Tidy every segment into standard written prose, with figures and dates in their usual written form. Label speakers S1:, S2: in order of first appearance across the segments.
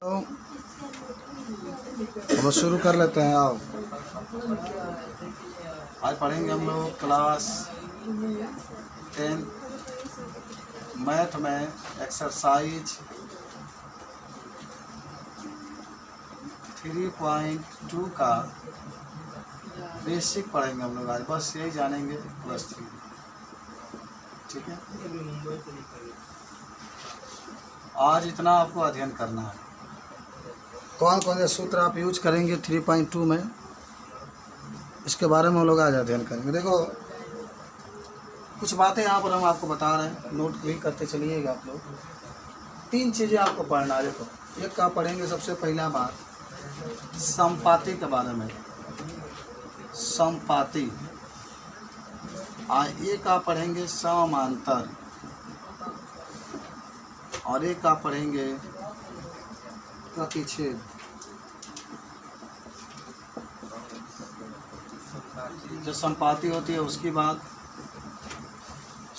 S1: तो अब शुरू कर लेते हैं। आओ, आज पढ़ेंगे हम लोग क्लास 10 मैथ में एक्सरसाइज 3.2 का बेसिक पढ़ेंगे हम लोग आज। बस यही जानेंगे +3। ठीक है, आज इतना आपको अध्ययन करना है। कौन कौन से सूत्र आप यूज करेंगे 3.2 में, इसके बारे में हम लोग आज अध्ययन करेंगे। देखो, कुछ बातें यहाँ पर हम आपको बता रहे हैं, नोट भी करते चलिएगा आप लोग। 3 चीज़ें आपको पढ़ना है। देखो, एक का पढ़ेंगे सबसे पहला बात समपाती के बारे में, समपाती। एक का पढ़ेंगे समांतर, और एक का पढ़ेंगे प्रतिच्छेद। जो समपाती होती है उसकी बात,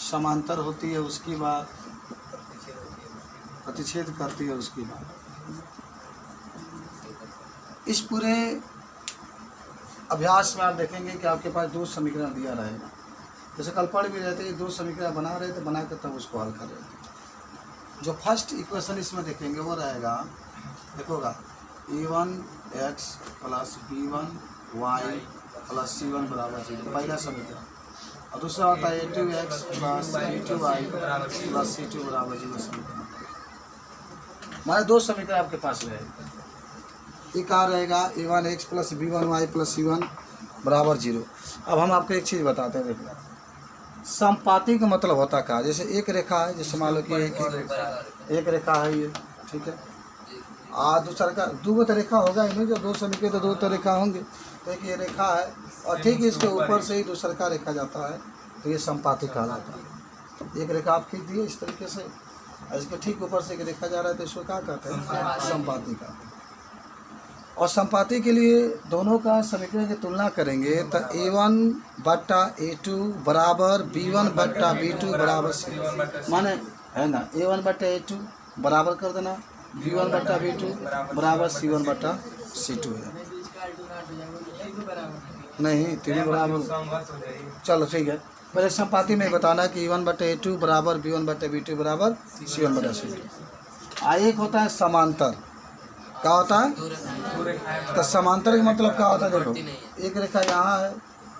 S1: समांतर होती है उसकी बात, प्रतिच्छेद करती है उसकी बात। इस पूरे अभ्यास में आप देखेंगे कि आपके पास 2 समीकरण दिया रहेगा। जैसे कल पढ़ भी रहते हैं, 2 समीकरण बना रहे थे, बना कर तब उसको हल कर रहे थे। जो फर्स्ट इक्वेशन इसमें देखेंगे वो रहेगा, देखोगा a1x + b1y + c1 = 0, पहला समीकरण। और दूसरा होता है a2x + b2y + c2 = 0 समीकरण। हमारे 2 समीकरण आपके पास रहेगा। एक आ रहेगा a1x + b1y + c1 = 0। अब हम आपको एक चीज़ बताते हैं। देखो, समपाती का मतलब होता क्या? जैसे एक रेखा है, जैसे मान लो कि एक रेखा है ये, ठीक है। दूसरा का 2 तो रेखा होगा ही नहीं, जो 2 समीकरण तो 2 तो रेखा होंगे। तो एक ये रेखा है और ठीक इसके ऊपर से ही दूसरा का रेखा जाता है, तो ये समपाती कहलाता है। एक रेखा आप खींच दिए इस तरीके से, इसके ठीक ऊपर से एक रेखा जा रहा है, तो इसको क्या कहते हैं? समपाती का। और समपाती के लिए दोनों का समीकरण की तुलना करेंगे तो a1/a2 बराबर b1/b2 बराबर c, माने है ना, a1/a2 बराबर कर देना b1/b2 बराबर c1/c2 है। नहीं, तीनों बराबर। चलो ठीक है, पहले समपाती में बताना कि a1/a2 बराबर b1/b2 बराबर c1/c2। एक होता है समांतर। क्या होता है? तो समांतर का मतलब क्या होता है? देखो, एक रेखा यहाँ है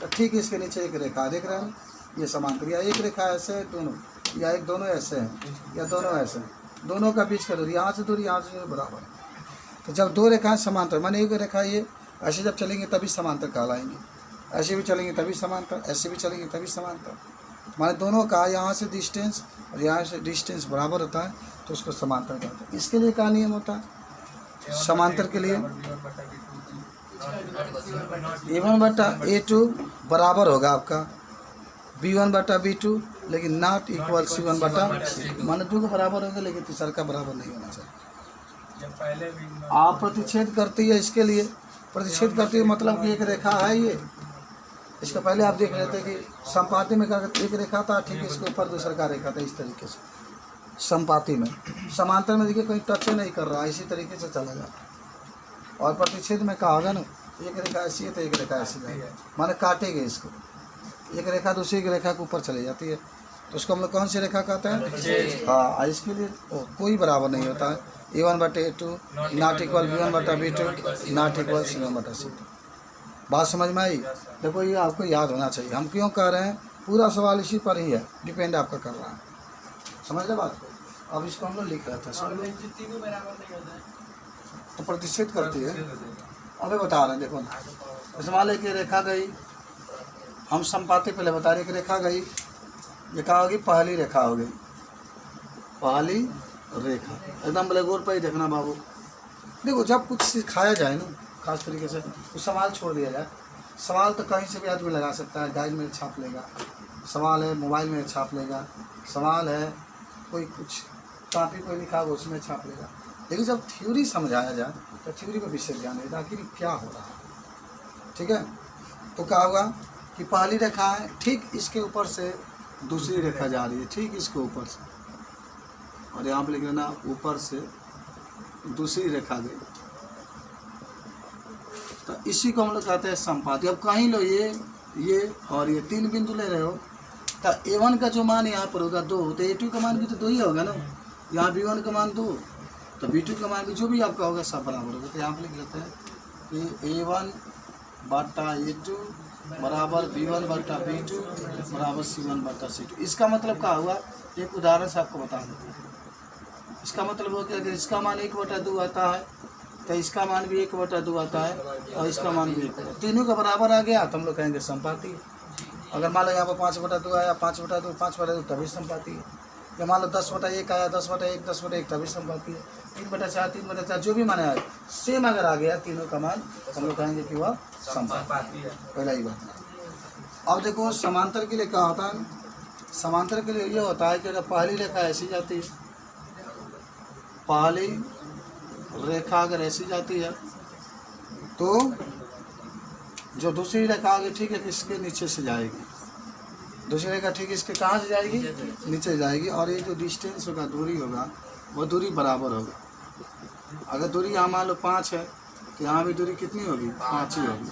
S1: तो ठीक इसके नीचे एक रेखा, देख रहे हैं, ये समांतर। या एक रेखा ऐसे है दोनों, या एक दोनों ऐसे हैं, या दोनों ऐसे हैं, दोनों का बीच का दूरी, यहाँ से दूरी यहाँ से बराबर। तो जब 2 रेखाएं समांतर, माने एक रेखा ये ऐसे जब चलेंगे तभी समांतर कहलाएंगे, ऐसे भी चलेंगे तभी समांतर, ऐसे भी चलेंगे तभी समांतर। माने दोनों का यहाँ से डिस्टेंस और यहाँ से डिस्टेंस बराबर होता है, तो उसको समांतर कहते हैं। इसके लिए क्या नियम होता है समांतर के लिए? a1/a2 बराबर होगा आपका b1/b2, लेकिन नॉट इक्वल c1/c2। माने 2 का बराबर होगा लेकिन तीसरा का बराबर नहीं होना चाहिए। आप प्रतिच्छेद करती है, इसके लिए प्रतिच्छेद करती है मतलब कि एक रेखा है ये, इसका पहले आप देख लेते कि समपाती में क्या एक रेखा था, ठीक है, इसके ऊपर दूसरा का रेखा था, इस तरीके से समपाती में। समांतर में देखिए कोई टच नहीं कर रहा, इसी तरीके से चला जाता। और प्रतिच्छेद में क्या होगा ना, एक रेखा ऐसी है तो एक रेखा ऐसी है, माने काटेंगे इसको, एक रेखा दूसरी की रेखा के ऊपर चली जाती है, तो उसको हम लोग कौन सी रेखा कहते हैं? हाँ, इसके लिए कोई बराबर नहीं होता है। a1/a2 not equal b1/b2 not equal c1/c2। बात समझ में आई? देखो, ये आपको याद होना चाहिए। हम क्यों कह रहे हैं, पूरा सवाल इसी पर ही है, डिपेंड आपका कर रहा है। समझ रहे बात को? अब इसको हम लोग लिख रहे थे, तो प्रतिच्छेद करती है। अबे बता रहे हैं, देखो ना, जैसे मान लो कि रेखा गई, हम समपाती पहले बता रहे कि रेखा गई, ये क्या होगी? पहली रेखा हो गई, पहली रेखा। एकदम ब्लैक बोर्ड पर ही देखना बाबू। देखो, जब कुछ सिखाया जाए ना खास तरीके से, तो सवाल छोड़ दिया जाए। सवाल तो कहीं से भी आदमी लगा सकता है, डायरी में छाप लेगा, सवाल है मोबाइल में छाप लेगा, सवाल है कोई कुछ कॉपी कोई लिखा हो उसमें छाप लेगा। लेकिन जब थ्योरी समझाया जाए तो थ्योरी को विषय ज्ञान है, आखिर क्या हो रहा है। ठीक है, तो क्या होगा कि पहली रेखा है, ठीक इसके ऊपर से दूसरी रेखा जा रही है, ठीक इसके ऊपर से, और यहाँ पे लिख लेना ऊपर से दूसरी रेखा गई, तो इसी को हम लोग कहते हैं संपाती। अब कहीं लो ये और ये 3 बिंदु ले रहे हो, तो A1 का जो मान यहाँ पर होगा 2, तो A2 का मान भी तो 2 ही होगा ना। यहाँ B1 का मान 2, तो B2 का मान भी जो भी आपका होगा सब बराबर होगा। तो यहाँ पर लिख लेते हैं कि A1 बटा A2 बराबर B1 बटा B2 बराबर C1 बटा C2। इसका मतलब क्या हुआ, एक उदाहरण से आपको बता देते हैं। इसका मतलब हो गया कि इसका मान 1/2 आता है, तो इसका मान भी 1/2 आता है, और इसका मान भी 1, तीनों का बराबर आ गया तो हम लोग कहेंगे संपाती। अगर मान लो यहाँ पर 5/2 आया, 5/2 5/2 तभी संपाती है। या मान लो 10/1 आया, 10/1 10/1 तभी संपाती है। 3/4 3/4 जो भी मान आया सेम अगर आ गया तीनों का मान, हम लोग कहेंगे कि वह संपाती है। पहला ही बात। अब देखो समांतर के लिए क्या होता है, समांतर के लिए ये होता है कि अगर पहली रेखा ऐसी जाती है, पहली रेखा अगर ऐसी जाती है, तो जो दूसरी रेखा आगे ठीक है इसके नीचे से जाएगी, दूसरी रेखा ठीक इसके कहाँ से जाएगी, नीचे जाएगी। और ये जो डिस्टेंस होगा, दूरी होगा, वो दूरी बराबर होगा। अगर दूरी यहाँ मान लो 5 है, तो यहाँ भी दूरी कितनी होगी, 5 ही होगी,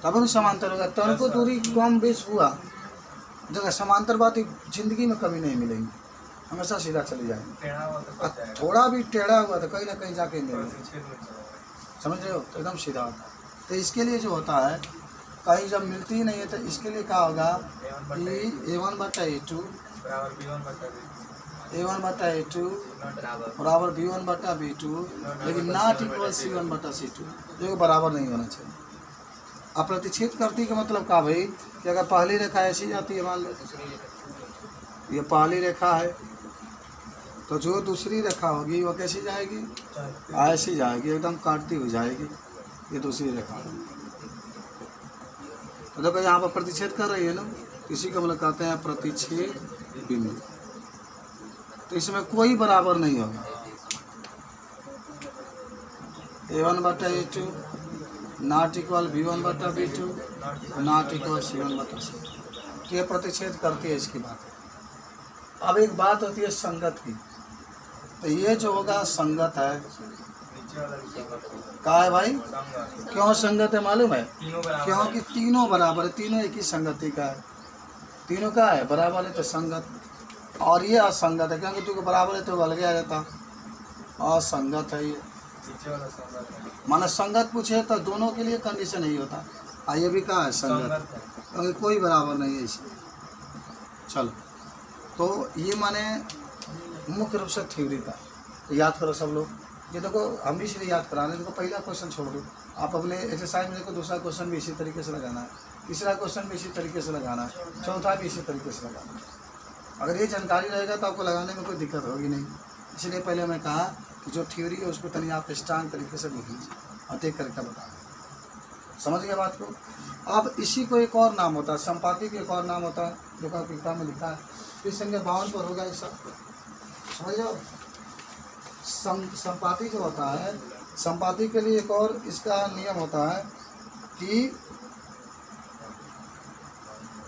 S1: तब भी समांतर होगा। तो उनको दूरी कम बेस हुआ, जगह समांतर बात जिंदगी में कभी नहीं मिलेंगी, हमेशा सीधा चले जाएंगे। थोड़ा भी टेढ़ा हुआ तो कहीं ना कहीं जाके मिलेगा, समझ रहे हो, तो एकदम सीधा होता है। तो इसके लिए जो होता है, कहीं जब मिलती ही नहीं है, तो इसके लिए क्या होगा कि A1 बटा A2 बराबर B1 बटा B2, लेकिन नॉट इक्वल C1 बटा C2, जो बराबर नहीं होना चाहिए। अब प्रतिच्छेद करती का मतलब क्या भाई, कि अगर पहली रेखा ऐसी जाती है, मान लो ये पहली रेखा है, तो जो दूसरी रेखा होगी वो कैसी जाएगी, ऐसी जाएगी, एकदम काटती हुई जाएगी, ये दूसरी रेखा। तो देखो यहाँ पर प्रतिच्छेद कर रही है ना, इसी को हम लोग कहते हैं प्रतिच्छेद बिंदु। तो इसमें कोई बराबर नहीं होगा, A1 बटा A2 नॉट इक्वल B1 बटा B2 नॉट इक्वल C1 बटा C2। तो ये प्रतिच्छेद करती है, इसकी बात है। अब एक बात होती है संगत की, तो ये जो होगा संगत है, क्या है भाई, क्यों संगत है मालूम है, क्योंकि तीनों बराबर है, तीनों एक ही संगति का है, तीनों का है बराबर है तो संगत। और ये असंगत है, क्योंकि तुमको बराबर है तो अलग आ जाता, असंगत है ये। माना संगत पूछे तो दोनों के लिए कंडीशन नहीं होता, ये भी कहा है संगत, क्योंकि कोई बराबर नहीं है इसमें। चलो, तो ये माने मुख्य रूप से थ्योरी का याद करो सब लोग। ये देखो हम इसलिए याद करा रहे हैं, देखो पहला क्वेश्चन छोड़ दो, आप अपने एक्सरसाइज में देखो, दूसरा क्वेश्चन भी इसी तरीके से लगाना है, तीसरा क्वेश्चन भी इसी तरीके से लगाना है, चौथा भी इसी तरीके से लगाना है। अगर ये जानकारी रहेगा तो आपको लगाने में कोई दिक्कत होगी नहीं। इसलिए पहले मैं कहा कि जो थ्योरी है उसको तनी आप स्ट्रांग तरीके से लिख लीजिए और देख करके बता दें। समझ गए बात को। अब इसी को एक और नाम होता है, संपाती का एक और नाम होता है, जो का किताब में लिखा है, फिर संख्या 52 पर होगा। इस समझ जाओ, संपाती जो होता है, संपाती के लिए एक और इसका नियम होता है कि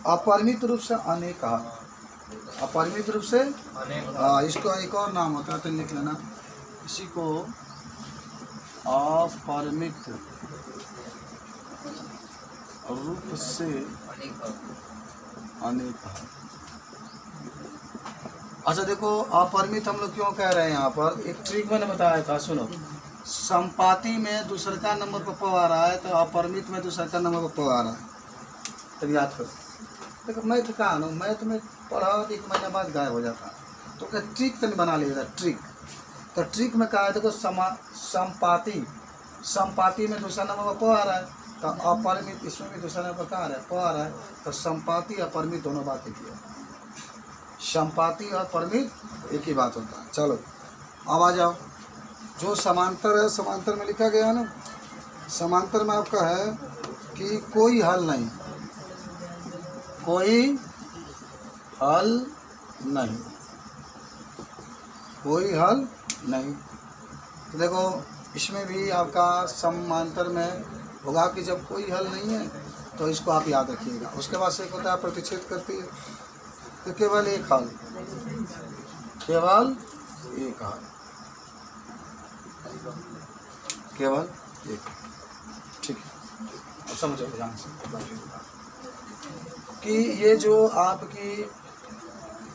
S1: अपरिमित रूप से अनेक, अपरिमित रूप से इसको एक और नाम होता है, तो लिख लेना, इसी को अपरिमित रूप से अनेक। अच्छा देखो, अपरिमित हम लोग क्यों कह रहे हैं, यहाँ पर एक ट्रिक मैंने बताया था, सुनो। संपाती में दूसरे का नंबर पर प आ रहा है, तो अपरिमित में दूसरे का नंबर पर प आ रहा है, तो याद करो। देखो मैथ का ना, मैथ में पढ़ा 1 महीना बाद गायब हो जाता है, तो क्या ट्रिक तो नहीं बना लिया ट्रिक। तो ट्रिक में कहा है, देखो संपाती में दूसरा नंबर पर प आ रहा है, तो अपरिमित इसमें भी दूसरा नंबर पर आ रहा है, प आ रहा है, तो संपाती अपरिमित दोनों बात एक ही है। संपाती और परिमित एक ही बात होता है। चलो अब आ जाओ, जो समांतर है, समांतर में लिखा गया है ना, समांतर में आपका है कि कोई हल नहीं, कोई हल नहीं, कोई हल नहीं। तो देखो इसमें भी आपका समांतर में होगा कि जब कोई हल नहीं है तो इसको आप याद रखिएगा। उसके बाद से एक होता है प्रतिच्छेद करती है, तो केवल एक हल, केवल एक हल। केवल एक। ठीक है, अब समझो ध्यान से कि ये जो आपकी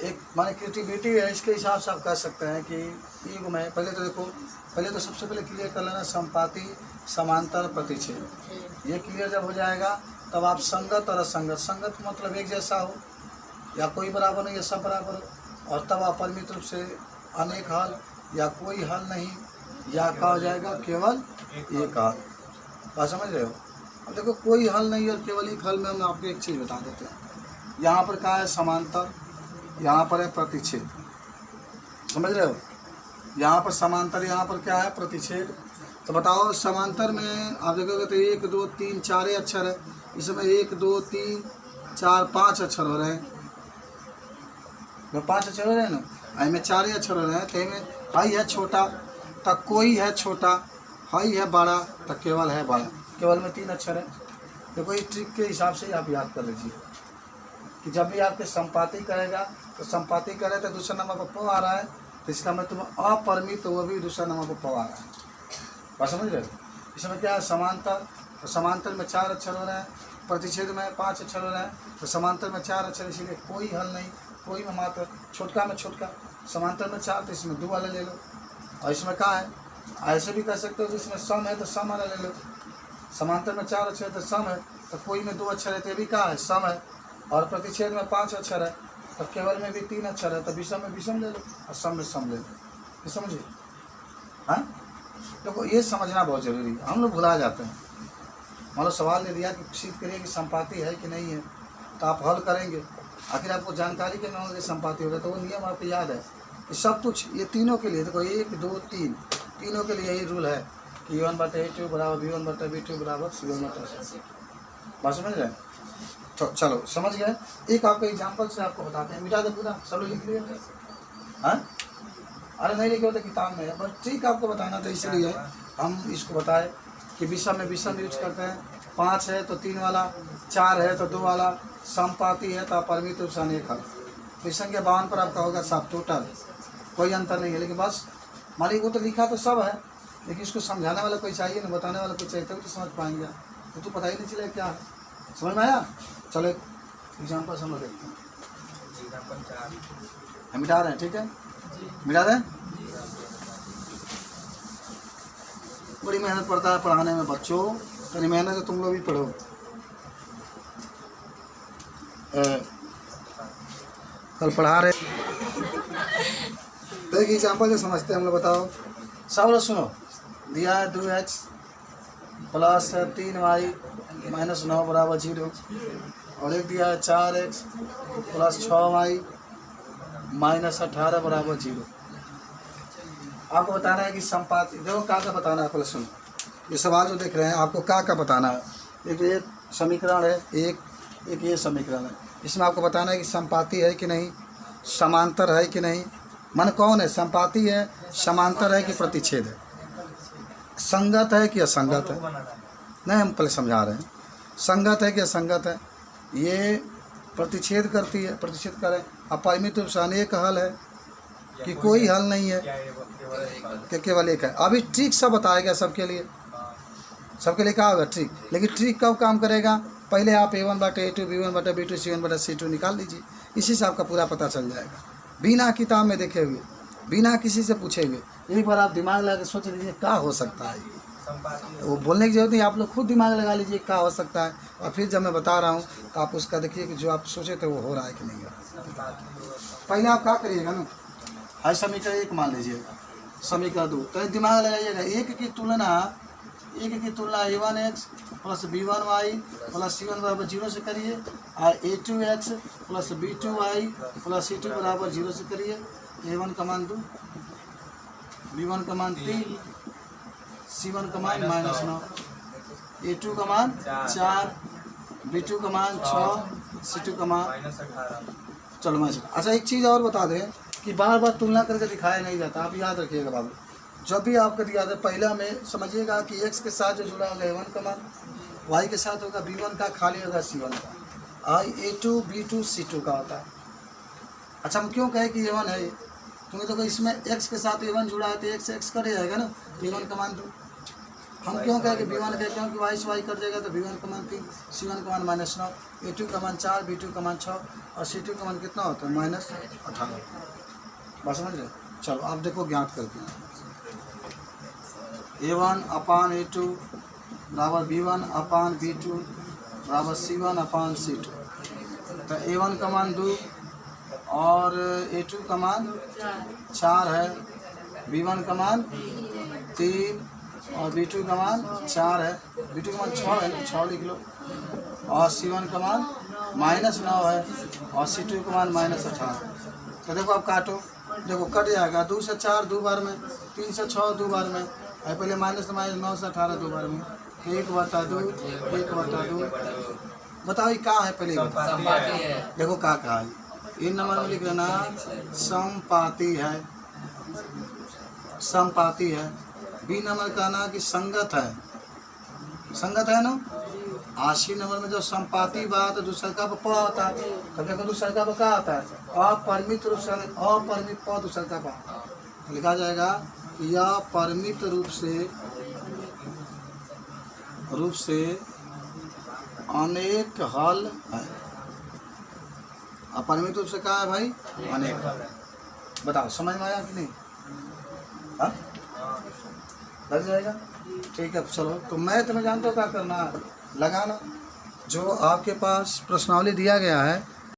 S1: एक माने क्रिएटिविटी है, इसके हिसाब से आप कह सकते हैं कि युग में पहले तो देखो, पहले तो सबसे पहले क्लियर कर लेना संपाति, समांतर, प्रतिच्छेद। ये क्लियर जब हो जाएगा तब आप संगत और असंगत, संगत मतलब एक जैसा हो या कोई बराबर नहीं या सब बराबर हो, और तब अपरिमित रूप से अनेक हल या कोई हल नहीं, या क्या हो जाएगा केवल एक हल। बात समझ रहे हो? अब देखो कोई हल नहीं और केवल एक हल में हम आपको एक चीज़ बता देते हैं। यहाँ पर क्या है समांतर, यहाँ पर है प्रतिच्छेद, समझ रहे हो? यहाँ पर समांतर, यहाँ पर क्या है प्रतिच्छेद। तो बताओ समांतर में आप देखोगे तो 1 2 3 4 अक्षर है, इसमें 1 2 3 4 5 अक्षर हो रहे हैं, 5 अक्षर हो रहे हैं ना, इनमें 4 अक्षर हो रहे हैं। तो इनमें हाई है छोटा तो कोई है छोटा, हाई है बड़ा तो केवल है बड़ा, केवल में 3 अक्षर है। देखो इस ट्रिक के हिसाब से आप याद कर लीजिए कि जब भी आपके संपाति करेगा तो संपाति करे तो दूसरा नंबर पर प आ रहा है, तो इसका मतलब अपरिमित, तो वो भी दूसरा नंबर पर प आ रहा है। बात समझ रहे हो? इसमें क्या है समांतर, तो समांतर में 4 अक्षर हो रहे हैं, प्रतिच्छेद में 5 अक्षर हो रहे हैं, तो समांतर में 4 अक्षर, इसीलिए कोई हल नहीं, कोई में मात्र, छोटका में छोटका, समांतर में 4 तो इसमें 2 वाला ले लो। और इसमें क्या है, ऐसे भी कर सकते हो कि इसमें सम है तो सम वाला ले लो। समांतर में 4 अक्षर है तो सम है, तो कोई में 2 अक्षर है तो ये भी क्या है सम है, और प्रतिच्छेद में 5 अक्षर है, तो केवल में भी 3 अक्षर है, तो विषम में विषम ले लो और सम में सम ले लो। ये समझिए? हाँ, देखो ये समझना बहुत जरूरी है, हम लोग भुला जाते हैं। मान लो सवाल ने दिया कि सिद्ध करिए कि संपाति है कि नहीं है, तो आप हल करेंगे, आखिर आपको जानकारी के होंगे संपाति होगा, तो वो नियम आपको याद है कि सब कुछ ये तीनों के लिए, देखो 1 2 3 तीनों के लिए यही रूल है कि A1/A2 बराबर B1/B2 बराबर C1/C। बात समझ रहे हैं? तो चलो समझ गए। एक आपको एग्जाम्पल से आपको बताते हैं, मिटा दे पूरा, सब लोग लिख लिए? हाँ, अरे नहीं लिखे होते किताब में, बस ठीक आपको बताना था, इसलिए हम इसको बताए कि विषम में विषम यूज करते हैं। 5 है तो 3 वाला, 4 है तो 2 वाला, संपाति है तो अपरिमित रूप से अनेक हल। विषम के 52 पर आपका होगा सब टोटल, कोई अंतर नहीं है। लेकिन बस मालिक वो तो लिखा तो सब है, लेकिन इसको समझाने वाला कोई चाहिए ना, बताने वाला कोई चाहिए, तभी तो समझ पाएंगे। तो पता ही नहीं चले क्या है, समझ में आया? चलो एग्जाम्पल हम लोग देखते हैं, हम मिटा रहे हैं, ठीक है मिटा रहे हैं। बड़ी मेहनत पड़ता है पढ़ाने में बच्चों, तनी मेहनत तो तुम लोग भी पढ़ो। कल पढ़ा रहे तो एक एग्जाम्पल जो समझते हैं हम लोग, बताओ सब लोग सुनो। दिया है 2x प्लस 3y माइनस 9 बराबर 0, और एक दिया है 4x प्लस 6y माइनस 18 बराबर 0। आपको बताना है कि संपाति, देखो क्या बताना है, पहले सुनो। ये सवाल जो देख रहे हैं आपको क्या बताना है। एक ये समीकरण है, एक ये समीकरण है, इसमें आपको बताना है कि संपाति है कि नहीं, समांतर है कि नहीं, मन कौन है, संपाति है, समांतर है कि प्रतिच्छेद है, संगत है कि असंगत है। नहीं, हम पहले समझा रहे हैं, संगत है कि असंगत है। ये प्रतिच्छेद करती है, प्रतिच्छेद करें, अपरिमित रूप से अनेक हल है कि कोई हल नहीं है, कि केवल एक है। अभी ट्रिक सब बताएगा सबके लिए, सबके लिए क्या होगा ट्रिक। लेकिन ट्रिक कब काम करेगा, पहले आप A1/A2 B1/B2 C1/C2 निकाल लीजिए, इसी से आपका पूरा पता चल जाएगा, बिना किताब में देखे हुए, बिना किसी से पूछे हुए। एक बार आप दिमाग लगा के सोच लीजिए क्या हो सकता है, वो बोलने की जरूरत नहीं, आप लोग खुद दिमाग लगा लीजिए क्या हो सकता है, और फिर जब मैं बता रहा हूँ तो आप उसका देखिए कि जो आप सोचे थे वो हो रहा है कि नहीं हो रहा है। पहले आप क्या करिएगा ना, हर समीकरण 1 मान लीजिएगा, समीकरण 2, तो दिमाग लगाइएगा। एक की तुलना A1x plus B1y plus C1 बराबर 0 से करिए, और A2x plus B2y plus C2 बराबर 0 से करिए। A1 का मान 2, B1 का मान 3, C1 का मान -9, A2 का मान 4, B2 का मान 6, C2 का मान। चलो मैं अच्छा एक चीज़ और बता दें कि बार बार तुलना करके दिखाया नहीं जाता, आप याद रखिएगा बाबू। जब भी आपको दिया जाए पहला में समझिएगा कि x के साथ जो जुड़ा होगा A1 का मान, y के साथ होगा B1 का, खाली होगा C1 का, A2 B2 C2 का होता है। अच्छा हम क्यों कहें कि A1 है, क्योंकि देखो इसमें x के साथ a1 जुड़ा है तो x x कट जाएगा ना, a1 का मान 2। हम क्यों कहें कि b1 कहें, क्योंकि y से y कट जाएगा तो b1 का मान 3, c1 का मान -9, a2 का मान 4, b2 का मान 6 और c2 का मान कितना होता है -18। बात समझ रहे? चलो आप देखो ज्ञात करते हैं। a1 अपान a2 बराबर b1 अपान b2 बराबर c1 अपान c2। तो a1 का मान 2 और a2 का मान 4 है, b1 का मान 3 और b2 का मान 4 है, b2 का मान 6 है, 6 लिख लो, और c1 का मान -9 है और c2 का मान -18। तो देखो आप काटो, देखो कट जाएगा, 2 से 4 दो बार में, 3 से 6 दो बार में, पहले -9 से 18 दो बार में, 1/2 1/2। बताओ ये क्या है पहले बताओ। देखो क्या कहा है, इन नंबर में लिख लेना समपाती है, समपाती है। बी नंबर कहना कि संगत है, संगत है ना। 80 नंबर में जो समपाती बात दूसरे का प आता है, तब देखो दूसरे का क्या आता है, अपरिमित रूप से, अपरिमित प दूसरे का प लिखा जाएगा। यह परिमित रूप से अनेक हल है। अपरिमित रूप से क्या है भाई, अनेक हल। बताओ समझ में आया कि नहीं? हाँ लग जाएगा, ठीक है। चलो तो मैथ में जानते हो क्या करना है, लगाना। जो आपके पास प्रश्नावली दिया गया है